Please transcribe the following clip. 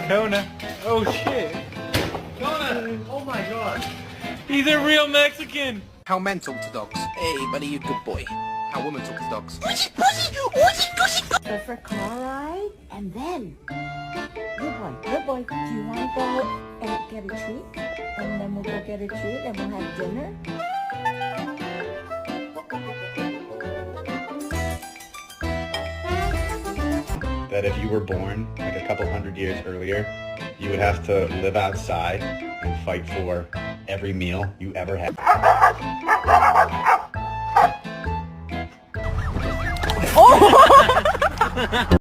Kona. Oh shit. Kona! Oh my god. He's a real Mexican! How men talk to dogs. Hey, buddy, you good boy. How women talk to dogs. Go for a car ride, and then, good boy, do you want to go and get a treat? And then we'll go get a treat, and we'll have dinner? That if you were born like a couple hundred years earlier, you would have to live outside and fight for every meal you ever had. Oh!